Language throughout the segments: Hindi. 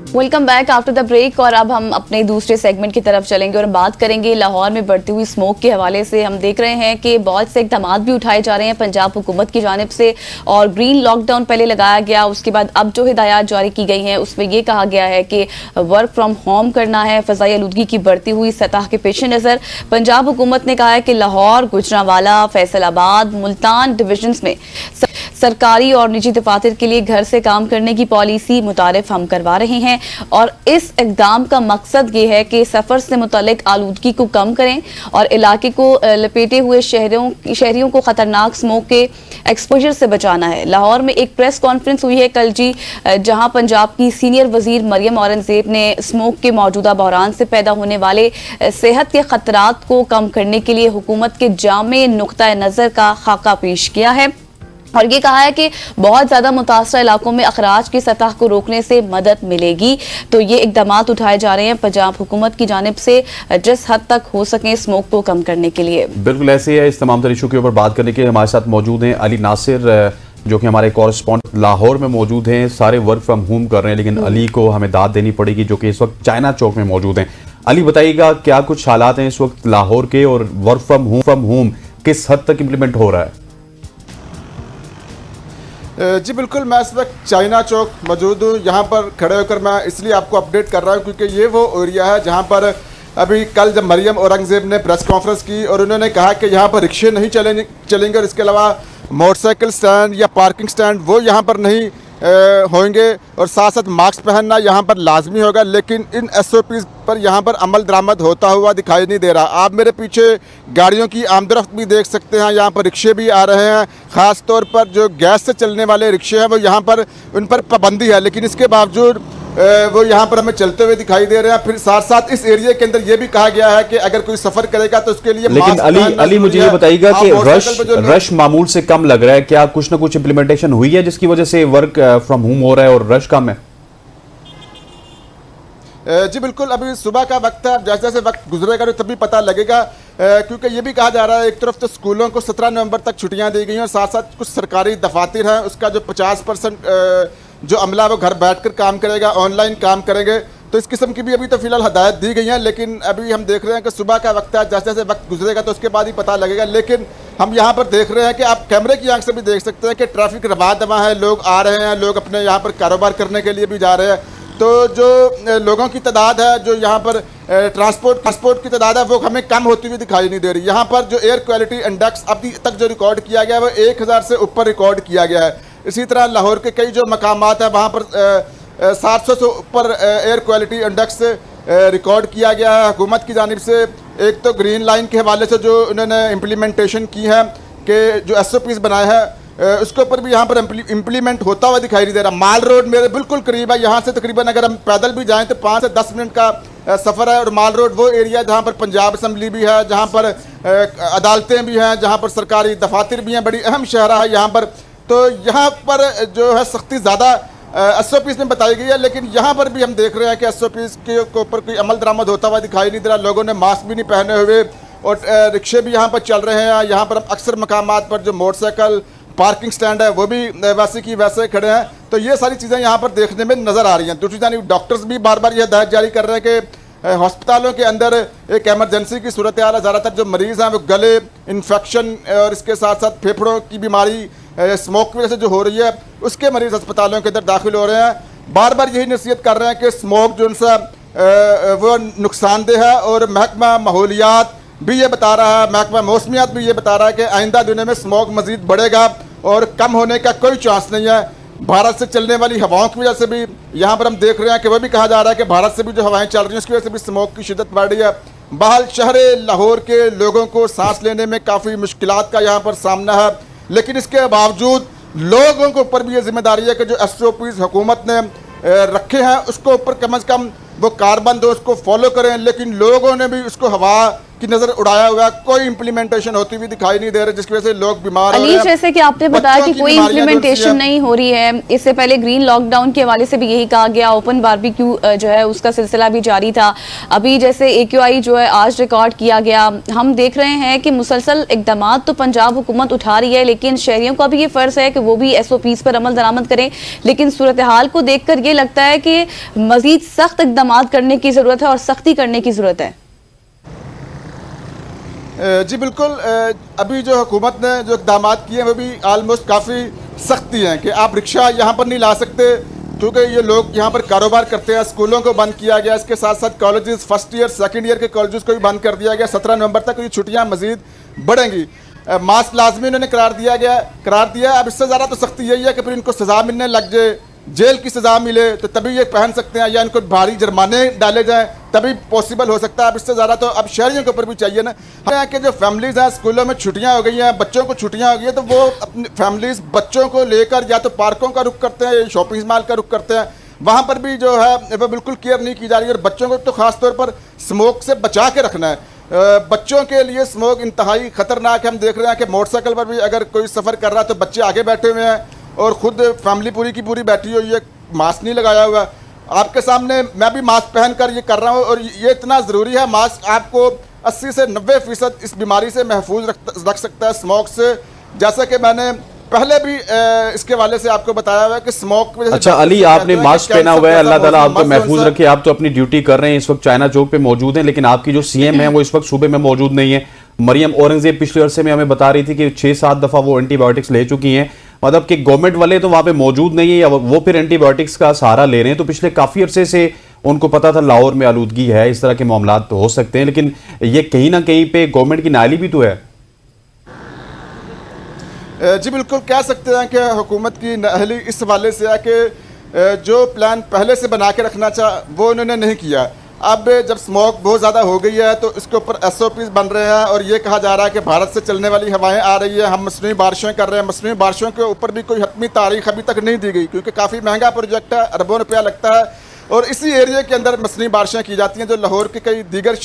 Welcome back after the break. और अब हम अपने दूसरे सेगमेंट की तरफ चलेंगे और बात करेंगे लाहौर में बढ़ती हुई स्मोक के हवाले से। हम देख रहे हैं कि बहुत से इकदाम भी उठाए जा रहे हैं पंजाब हुकूमत की जानिब से, और ग्रीन लॉकडाउन पहले लगाया गया, उसके बाद अब जो हिदायत जारी की गई हैं उसमें यह कहा गया है कि वर्क फ्रॉम होम करना है। फ़ज़ाई आलूदगी की बढ़ती हुई सतह के पेश नज़र पंजाब हुकूमत ने कहा है कि लाहौर, गुजरांवाला, फैसलाबाद, मुल्तान डिविजन्स में सरकारी और निजी दफातर के लिए घर से काम करने की पॉलिसी मुतारिफ हम करवा रहे हैं। और इस इक़दाम का मकसद ये है कि सफ़र से मुतल्लिक आलूदगी को कम करें और इलाके को लपेटे हुए शहरियों को ख़तरनाक स्मोक के एक्सपोजर से बचाना है। लाहौर में एक प्रेस कॉन्फ्रेंस हुई है कल जी, जहां पंजाब की सीनियर वजीर मरियम औरंगजेब ने स्मोक के मौजूदा बहरान से पैदा होने वाले सेहत के खतरात को कम करने के लिए हुकूमत के जामे नुक्ता नज़र का खाका पेश किया है और ये कहा है कि बहुत ज़्यादा मुतासरा इलाकों में अखराज की सतह को रोकने से मदद मिलेगी। तो ये इकदाम उठाए जा रहे हैं पंजाब हुकूमत की जानिब से जिस हद तक हो सके स्मोक को कम करने के लिए। बिल्कुल ऐसे है। इस तमाम तर इशू के ऊपर बात करने के लिए हमारे साथ मौजूद हैं अली नासिर, जो कि हमारे कॉरेस्पॉन्डेंट लाहौर में मौजूद हैं। सारे वर्क फ्रॉम होम कर रहे हैं, लेकिन अली को हमें दाद देनी पड़ेगी जो कि इस वक्त चाइना चौक में मौजूद हैं। अली बताइएगा क्या कुछ हालात हैं इस वक्त लाहौर के, और वर्क फ्रॉम होम किस हद तक इम्प्लीमेंट हो रहा है? जी बिल्कुल, मैं इस वक्त चाइना चौक मौजूद हूँ। यहाँ पर खड़े होकर मैं इसलिए आपको अपडेट कर रहा हूँ क्योंकि ये वो एरिया है जहाँ पर अभी कल जब मरियम औरंगजेब ने प्रेस कॉन्फ्रेंस की और उन्होंने कहा कि यहाँ पर रिक्शे नहीं चलेंगे और इसके अलावा मोटरसाइकिल स्टैंड या पार्किंग स्टैंड वो यहाँ पर नहीं होंगे, और साथ साथ मास्क पहनना यहाँ पर लाजमी होगा। लेकिन इन SOPs पर यहाँ पर अमल दरामद होता हुआ दिखाई नहीं दे रहा। आप मेरे पीछे गाड़ियों की आमदरफ्त भी देख सकते हैं, यहाँ पर रिक्शे भी आ रहे हैं। ख़ास तौर पर जो गैस से चलने वाले रिक्शे हैं वो यहाँ पर उन पर पाबंदी है, लेकिन इसके बावजूद वो यहाँ पर हमें चलते हुए दिखाई दे रहे हैं। फिर साथ साथ इस एरिया के अंदर ये भी कहा गया है कि अगर कोई सफर करेगा तो उसके लिए लेकिन अली मुझे ये बताइएगा कि रश मामूल से कम लग रहा है, क्या कुछ ना कुछ इम्प्लीमेंटेशन हुई है जिसकी वजह से वर्क फ्रॉम होम हो रहा है और रश कम है? जी बिल्कुल, अभी सुबह का वक्त है, जैसे जैसे वक्त गुजरेगा तो तभी पता लगेगा, क्योंकि ये भी कहा जा रहा है एक तरफ तो स्कूलों को 17 नवंबर तक छुट्टियां दी गई हैं और साथ साथ कुछ सरकारी दफातर हैं उसका जो 50% जो अमला वो घर बैठकर काम करेगा, ऑनलाइन काम करेंगे। तो इस किस्म की भी अभी तो फिलहाल हदायत दी गई हैं, लेकिन अभी हम देख रहे हैं कि सुबह का वक्त है, जैसे जैसे वक्त गुजरेगा तो उसके बाद ही पता लगेगा। लेकिन हम यहाँ पर देख रहे हैं कि आप कैमरे की आंख से भी देख सकते हैं कि ट्रैफिक रवा दवा है, लोग आ रहे हैं, लोग अपने यहाँ पर कारोबार करने के लिए भी जा रहे हैं। तो जो लोगों की तादाद है, जो यहाँ पर ट्रांसपोर्ट की तादाद है, वो हमें कम होती हुई दिखाई नहीं दे रही। यहाँ पर जो एयर क्वालिटी इंडेक्स अभी तक जो रिकॉर्ड किया गया है वो 1000 से ऊपर रिकॉर्ड किया गया है। इसी तरह लाहौर के कई जो मकामात है वहाँ पर 700 से ऊपर एयर क्वालिटी इंडेक्स रिकॉर्ड किया गया है हुकूमत की जानिब से। एक तो ग्रीन लाइन के हवाले से जो उन्होंने इम्प्लीमेंटेशन की है कि जो SOPs बनाए हैं उसके ऊपर भी यहाँ पर इम्प्लीमेंट होता हुआ दिखाई नहीं दे रहा। माल रोड मेरे बिल्कुल करीब है, यहाँ से तकरीबन अगर हम पैदल भी जाएँ तो 5 से 10 मिनट का सफ़र है। और माल रोड वो एरिया जहाँ पर पंजाब असम्बली भी है, जहाँ पर अदालतें भी हैं, जहाँ पर सरकारी दफातर भी हैं, बड़ी अहम शहरा है यहाँ पर। तो यहाँ पर जो है सख्ती ज़्यादा SOPs में बताई गई है, लेकिन यहाँ पर भी हम देख रहे हैं कि SOPs के ऊपर कोई अमल दरामद होता हुआ दिखाई नहीं दे रहा। लोगों ने मास्क भी नहीं पहने हुए और रिक्शे भी यहाँ पर चल रहे हैं। यहाँ पर अक्सर मकामात पर जो मोटरसाइकिल पार्किंग स्टैंड है वो भी वैसे की वैसे खड़े हैं। तो ये सारी चीज़ें यहाँ पर देखने में नज़र आ रही हैं। दूसरी जानिब डॉक्टर्स भी बार बार यह हदायत जारी कर रहे हैं कि हस्पतालों के अंदर एक एमरजेंसी की सूरत हाल है। ज़्यादातर जो मरीज़ हैं वो गले इन्फेक्शन और इसके साथ साथ फेफड़ों की बीमारी स्मोक की वजह से जो हो रही है उसके मरीज़ अस्पतालों के अंदर दाखिल हो रहे हैं। बार बार यही नसीहत कर रहे हैं कि स्मोक जो उनसा वो नुकसानदेह है, और महकमा माहौलियात भी ये बता रहा है, महकमा मौसमियात भी ये बता रहा है कि आइंदा दिनों में स्मोक मज़ीद बढ़ेगा और कम होने का कोई चांस नहीं है। भारत से चलने वाली हवाओं की वजह से भी यहाँ पर हम देख रहे हैं कि वह भी कहा जा रहा है कि भारत से भी जो हवाएं चल रही हैं उसकी वजह से भी स्मोक की शिद्दत बढ़ रही है। बहल शहर लाहौर के लोगों को सांस लेने में काफ़ी मुश्किलात का यहाँ पर सामना है, लेकिन इसके बावजूद लोगों के ऊपर भी ये जिम्मेदारी है कि जो SOPs हुकूमत ने रखे हैं उसको ऊपर कम अज़ कम वो कारबंद हो, उसको फॉलो करें। लेकिन लोगों ने भी उसको हवा की नजर उड़ाया हुआ है, कोई इंप्लीमेंटेशन होती हुई दिखाई नहीं दे रही, जिसकी वजह से लोग बीमार हो रहे अली, हैं। जैसे कि आपने बताया कि कोई इम्प्लीमेंटेशन नहीं हो रही है, इससे पहले ग्रीन लॉकडाउन के हवाले से भी यही कहा गया, ओपन बारबेक्यू जो है उसका सिलसिला भी जारी था। अभी जैसे AQI जो है आज रिकॉर्ड किया गया, हम देख रहे हैं कि मुसलसल इकदाम तो पंजाब हुकूमत उठा रही है, लेकिन शहरियों का भी ये फर्ज है कि वो भी SOPs पर अमल दरामद करें। लेकिन सूरत हाल को देखकर ये लगता है कि मजीद सख्त इकदाम करने की जरूरत है और सख्ती करने की जरूरत है। जी बिल्कुल, अभी जो हुकूमत ने जो इक़दाम किए हैं वो भी आलमोस्ट काफ़ी सख्ती हैं कि आप रिक्शा यहाँ पर नहीं ला सकते, क्योंकि ये लोग यहाँ पर कारोबार करते हैं। स्कूलों को बंद किया गया, इसके साथ साथ colleges, first year second year के कॉलेजेस को भी बंद कर दिया गया। 17 नवंबर तक ये छुट्टियाँ मजीद बढ़ेंगी। मास्क लाजमी उन्होंने करार दिया। अब इससे ज़्यादा तो सख्ती यही है कि फिर इनको सज़ा मिलने लग जाए, जेल की सज़ा मिले तो तभी ये पहन सकते हैं, या इनको भारी जुर्माने डाले जाएं तभी पॉसिबल हो सकता है। अब इससे ज़्यादा तो अब शहरियों के ऊपर भी चाहिए ना। यहाँ के जो फैमिलीज़ हैं, स्कूलों में छुट्टियाँ हो गई हैं, बच्चों को छुट्टियाँ हो गई हैं, तो वो अपनी फैमिलीज़ बच्चों को लेकर या तो पार्कों का रुख करते हैं, शॉपिंग मॉल का रुख करते हैं, वहाँ पर भी जो है वो बिल्कुल केयर नहीं की जा रही है। और बच्चों को तो ख़ास तौर पर स्मोक से बचा के रखना है। बच्चों के लिए स्मोक इंतहाई ख़तरनाक है। हम देख रहे हैं कि मोटरसाइकिल पर भी अगर कोई सफ़र कर रहा है तो बच्चे आगे बैठे हुए हैं और ख़ुद फैमिली पूरी की पूरी बैठी हुई है, मास्क नहीं लगाया हुआ। आपके सामने मैं भी मास्क पहन कर ये कर रहा हूँ, और ये इतना ज़रूरी है। मास्क आपको 80 से 90% इस बीमारी से महफूज रख सकता है, स्मोक से। जैसा कि मैंने पहले भी इसके वाले से आपको बताया हुआ है कि स्मोक। अच्छा अली, आपने मास्क पहना हुआ है, अल्लाह ताला आपको महफूज रखे। आप तो अपनी ड्यूटी कर रहे हैं, इस वक्त चाइना चौक पे मौजूद हैं, लेकिन आपकी जो CM है वो इस वक्त सूबे में मौजूद नहीं है। मरियम औरंगजेब पिछले अरसे में हमें बता रही थी कि 6-7 दफ़ा वो एंटीबायोटिक्स ले चुकी हैं, मतलब कि गवर्नमेंट वाले तो वहाँ पे मौजूद नहीं है या वो फिर एंटीबायोटिक्स का सहारा ले रहे हैं। तो पिछले काफ़ी अरसे से उनको पता था लाहौर में आलूदगी है, इस तरह के मामला तो हो सकते हैं, लेकिन ये कहीं ना कहीं पे गवर्नमेंट की नाअहली भी तो है। जी बिल्कुल, कह सकते हैं कि हुकूमत की नाअहली इस हवाले से है कि जो प्लान पहले से बना के रखना चाह वो उन्होंने नहीं किया। अब जब स्मोक बहुत ज़्यादा हो गई है तो इसके ऊपर SOPs बन रहे हैं, और ये कहा जा रहा है कि भारत से चलने वाली हवाएं आ रही है, हम मसनूई बारिशें कर रहे हैं। मसनूई बारिशों के ऊपर भी कोई हतमी तारीख अभी तक नहीं दी गई, क्योंकि काफ़ी महंगा प्रोजेक्ट है, अरबों रुपया लगता है, और इसी एरिया के अंदर मसनूई बारिशें की जाती हैं। जो लाहौर के कई दीगर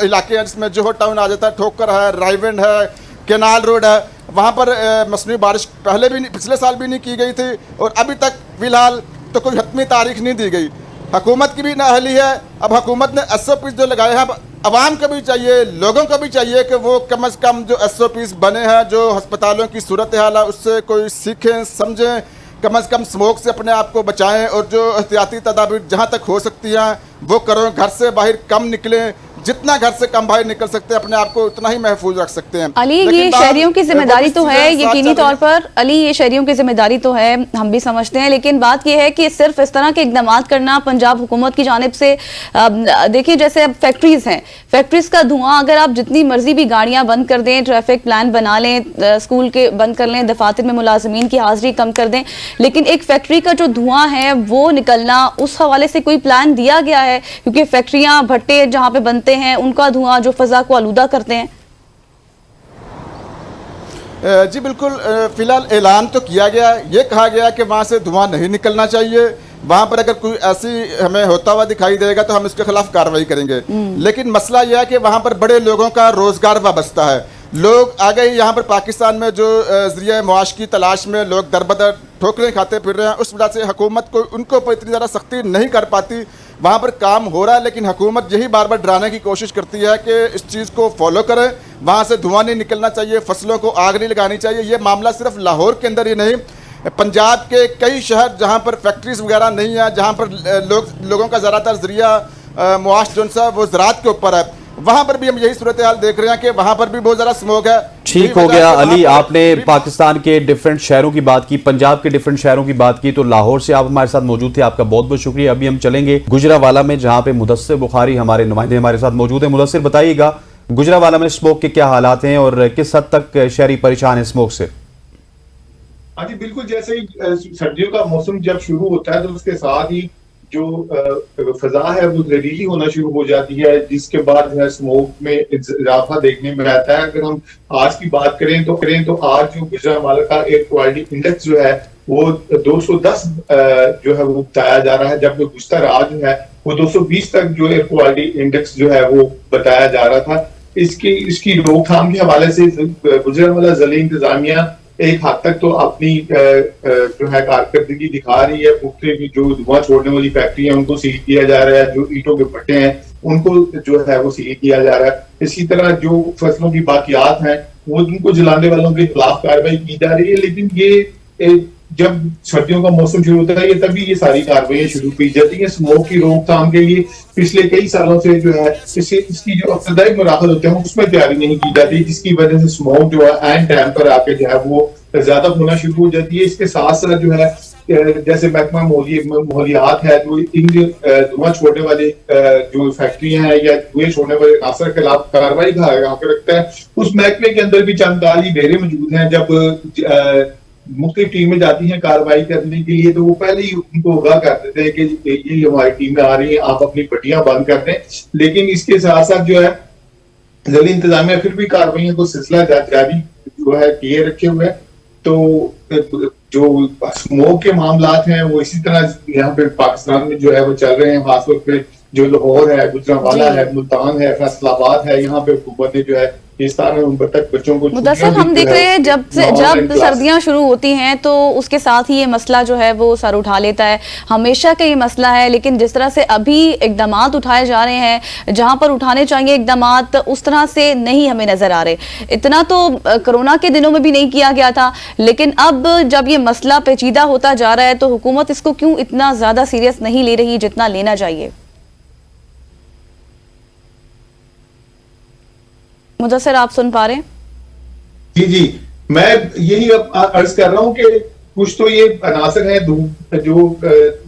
इलाके हैं, जिसमें जोहर टाउन आ जाता है, ठोकर है, रायविंड है, केनाल रोड है, वहाँ पर मसनूई बारिश पहले भी पिछले साल भी नहीं की गई थी, और अभी तक फ़िलहाल तो कोई हतमी तारीख नहीं दी गई। हुकूमत की भी नाअहली है। अब हुकूमत ने SOPs जो लगाए हैं, अवाम को भी चाहिए, लोगों को भी चाहिए कि वो कम अज़ कम जो SOPs बने हैं, जो अस्पतालों की सूरत हाल है उससे कोई सीखें, समझें, कम अज़ कम स्मोक से अपने आप को बचाएं, और जो एहतियाती तदाबीर जहाँ तक हो सकती हैं वो करो। घर से बाहर कम निकलें, जितना घर से कम बाहर निकल सकते हैं अपने आप को उतना ही महफूज रख सकते हैं। अली, ये शहरियों की जिम्मेदारी तो है यकीनी तौर पर। अली, ये शहरियों की जिम्मेदारी तो है, हम भी समझते हैं, लेकिन बात ये है कि सिर्फ इस तरह के इकदाम करना पंजाब हुकूमत की जानिब से, देखिए जैसे अब फैक्ट्रीज हैं, फैक्ट्रीज का धुआं, अगर आप जितनी मर्जी भी गाड़ियां बंद कर दें, ट्रैफिक प्लान बना लें, स्कूल के बंद कर लें, दफातर में मुलाजमीन की हाजिरी कम कर दें, लेकिन एक फैक्ट्री का जो धुआं है वो निकलना, उस हवाले से कोई प्लान दिया गया है? क्योंकि फैक्ट्रियां, भट्टे जहाँ पे बनते हैं, उनका धुआं जो फजा को आलूदा करते हैं। जी बिल्कुल, फिलहाल ऐलान तो किया गया, ये कहा गया कि वहाँ से धुआं नहीं निकलना चाहिए। वहाँ पर अगर कोई ऐसी हमें होता हुआ दिखाई देगा तो हम इसके खिलाफ कार्रवाई करेंगे। लेकिन मसला यह है कि वहाँ पर बड़े लोगों का रोजगार वाबस्ता है। लोग आ गए यहाँ पर पाकिस्तान में जो ज़रिया मुआश की तलाश में लोग दर बदर ठोकरें खाते फिर रहे हैं, उस वजह से हुकूमत को उनको ऊपर इतनी ज़्यादा सख्ती नहीं कर पाती। वहाँ पर काम हो रहा है, लेकिन हुकूमत यही बार बार डराने की कोशिश करती है कि इस चीज़ को फॉलो करें, वहाँ से धुआं नहीं निकलना चाहिए, फसलों को आग नहीं लगानी चाहिए। ये मामला सिर्फ लाहौर के अंदर ही नहीं, पंजाब के कई शहर जहाँ पर फैक्ट्रीज वगैरह नहीं है, जहाँ पर लोगों का ज़्यादातर ज़रिया मुआश जो सा वो ज़राअत के ऊपर है, वहाँ पर भी हम यही सूरत हाल देख रहे हैं कि वहाँ पर भी बहुत ज़्यादा स्मोक है। ठीक हो गया अली, आपने पाकिस्तान के डिफरेंट शहरों की बात की, पंजाब के डिफरेंट शहरों की बात की, तो लाहौर से आप हमारे साथ मौजूद थे, आपका बहुत बहुत शुक्रिया। अभी हम चलेंगे गुजरावाला में, जहाँ पे मुदस्सिर बुखारी हमारे नुमाइंदे हमारे साथ मौजूद है। मुदस्सिर, बताइएगा गुजरावाला में स्मोक के क्या हालात हैं और किस हद तक शहरी परेशान है स्मोक से? हाँ जी बिल्कुल, जैसे ही सर्दियों का मौसम जब शुरू होता है तो उसके साथ ही जो फजा है वो जहरीली होना शुरू हो जाती है, जिसके बाद जो है स्मोक में इजाफा देखने में आता है। अगर हम आज की बात करें तो आज जो गुजरावाला का एयर क्वालिटी इंडेक्स जो है वो 210 जो है वो बताया जा रहा है, जबकि गुज़श्ता रात जो है वो 220 तक जो एयर क्वालिटी इंडेक्स जो है वो बताया जा रहा था। इसकी रोकथाम के हवाले से गुजरांवाला जिले इंतजामिया एक हद तक तो अपनी जो है कारकर्दगी दिखा रही है। मुख्तलिफ जो धुआं छोड़ने वाली फैक्ट्री है उनको सील किया जा रहा है, जो ईंटों के भट्टे हैं उनको जो है वो सील किया जा रहा है। इसी तरह जो फसलों की बाकियात हैं वो उनको जलाने वालों के खिलाफ कार्रवाई की जा रही है। लेकिन ये जब सर्दियों का मौसम शुरू होता है ये तभी ये सारी कार्रवाई शुरू की जाती है। स्मोक की रोकथाम के लिए पिछले कई सालों से जो है इसकी जो इब्तदाई मराहल होते हैं उसमें तैयारी नहीं की जाती, जिसकी वजह से स्मोक जो है एंड टाइम पर आके जो है वो ज्यादा होना शुरू हो जाती है। इसके साथ साथ जो है जैसे महकमा माहौलियात है जो इन धुआं छोड़ने वाले जो फैक्ट्रियां हैं या धुएं छोड़ने वाले अनासर के खिलाफ कार्रवाई का रखता है, उस महकमे के अंदर भी चंद काली डेरे मौजूद हैं। जब मुख्तलिफ टीमें जाती हैं कार्रवाई करने के लिए तो वो पहले ही उनको आगाह कर देते हैं कि ये हमारी टीमें आ रही हैं, आप अपनी पट्टियां बंद कर दें। लेकिन इसके साथ साथ जो है जिला इंतजामिया फिर भी कार्रवाइयों को सिलसिला जारी जो है किए रखे हुए हैं। तो जो स्मोक के मामलात हैं वो इसी तरह यहाँ पे पाकिस्तान में जो है वो चल रहे हैं। खासतौर पे जो लाहौर है, गुजरांवाला है, मुल्तान है, फैसलाबाद है, यहाँ पे हुकूमत ने जो है इस तरह बच्चों को मुदस्सिर हम देख रहे हैं जब सर्दियां शुरू होती हैं तो उसके साथ ही ये मसला जो है वो सर उठा लेता है। हमेशा का ये मसला है, लेकिन जिस तरह से अभी इकदामात उठाए जा रहे हैं जहां पर उठाने चाहिए इकदामात उस तरह से नहीं हमें नजर आ रहे। इतना तो कोरोना के दिनों में भी नहीं किया गया था, लेकिन अब जब ये मसला पेचीदा होता जा रहा है तो हुकूमत इसको क्यों इतना ज्यादा सीरियस नहीं ले रही जितना लेना चाहिए? मुदस्सिर आप सुन पा रहे हैं? जी, मैं यही अर्ज कर रहा हूँ कि कुछ तो ये अनासर है जो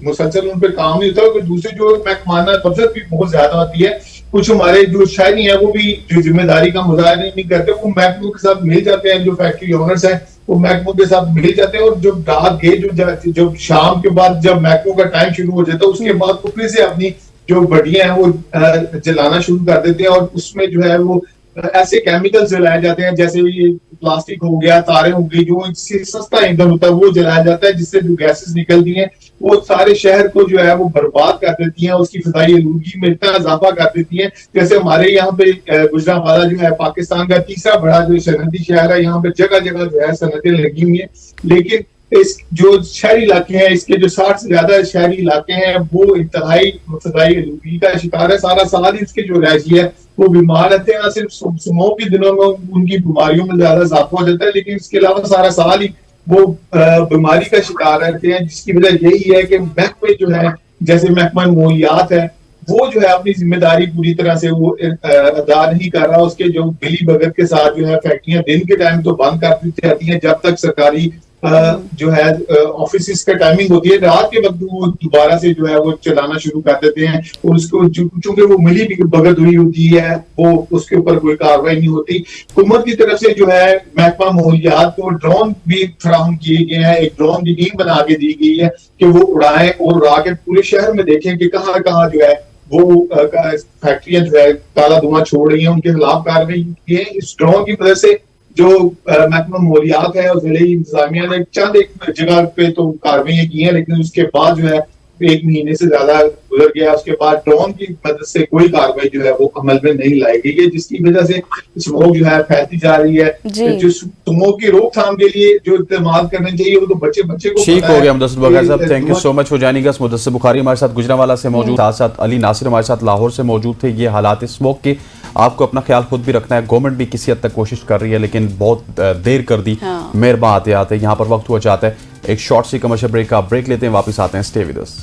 मुसलसल उन पर काम नहीं होता, कुछ दूसरे जो महकमाना बजट भी बहुत ज्यादा होती है। कुछ हमारे जो शायरी हैं वो भी जो जिम्मेदारी का मुजाहरा नहीं करते, वो महकमों के साथ मिल जाते हैं। जो फैक्ट्री ओनर्स हैं वो महकमों के साथ मिल जाते हैं और जब रात गए जो शाम के बाद जब महकमों का टाइम शुरू हो जाता है उसके बाद वो फिर से अपनी जो भट्टियां हैं वो जलाना शुरू कर देते हैं और उसमें जो है वो ऐसे केमिकल्स जलाए जाते हैं जैसे ये प्लास्टिक हो गया, तारे हो गई, जो इससे सस्ता ईंधन होता है वो जलाया जाता है, जिससे जो गैसेस निकलती हैं वो सारे शहर को जो है वो बर्बाद कर देती हैं, उसकी फिजाई आलूगी में इतना इजाफा कर देती हैं। जैसे हमारे यहाँ पे गुजरांवाला जो है पाकिस्तान का तीसरा बड़ा जो सनती शहर है, यहाँ पे जगह जगह जो है सनतें लगी हुई है। लेकिन इस जो शहरी इलाके हैं, इसके जो 60 से ज्यादा शहरी इलाके हैं वो इंतहाई फिजाई आलूगी का शिकार है। सारा साल ही इसके जो रहायशी है वो बीमार रहते हैं। सिर्फ स्मोक के दिनों में उनकी बीमारियों में ज्यादा इजाफा हो जाता है, लेकिन इसके अलावा सारा साल ही वो बीमारी का शिकार रहते हैं, जिसकी वजह यही है कि महकमे जो है जैसे महकमा माहौलियात है वो जो है अपनी जिम्मेदारी पूरी तरह से वो अदा नहीं कर रहा। उसके जो मिली भगत के साथ जो है फैक्ट्रियां दिन के टाइम तो बंद कर दी जाती हैं जब तक सरकारी जो है ऑफिस का टाइमिंग होती है, रात के वक्त वो दोबारा से जो है वो चलाना शुरू कर देते हैं और उसको चूंकि वो मिली भगत हुई होती है वो उसके ऊपर कोई कार्रवाई नहीं होती। हुकूमत की तरफ से जो है महकमा माहौलियात को ड्रोन भी फराहम किए गए हैं, एक ड्रोन की टीम बना के दी गई है कि वो उड़ाएं और उड़ा के पूरे शहर में देखें कि कहाँ कहाँ जो है वो फैक्ट्रियां जो है काला धुआं छोड़ रही हैं, उनके खिलाफ कार्रवाई की है। इस ड्रोन की वजह से जो महकमा माहौलियात है और जिले इंतजामिया ने चंद एक जगह पे तो कार्रवाई की है, लेकिन उसके बाद जो है 1 महीने से ज्यादा गुजर गया, उसके बाद ड्रोन की मदद से कोई कार्रवाई जो है वो अमल में नहीं लाई गई है, जिसकी वजह से स्मोक जो है फैलती जा रही है। जो स्मोक की रोकथाम के लिए जो इस्तेमाल करने चाहिए वो तो बच्चे को ठीक हो गया। मुदस्सिर बुखारी साहब, thank you so much for joining us. Mudassir Bukhari हमारे साथ गुजरांवाला से मौजूद, साथ साथ अली नासिर हमारे साथ लाहौर से मौजूद थे। ये हालात स्मोक के, आपको अपना ख्याल खुद भी रखना है, गवर्नमेंट भी किसी हद तक कोशिश कर रही है लेकिन बहुत देर कर दी। मेहरबान आते आते यहाँ पर वक्त हुआ चाहता है एक शॉर्ट सी कमर्शियल ब्रेक का। ब्रेक लेते हैं, वापस आते हैं, स्टे विद अस।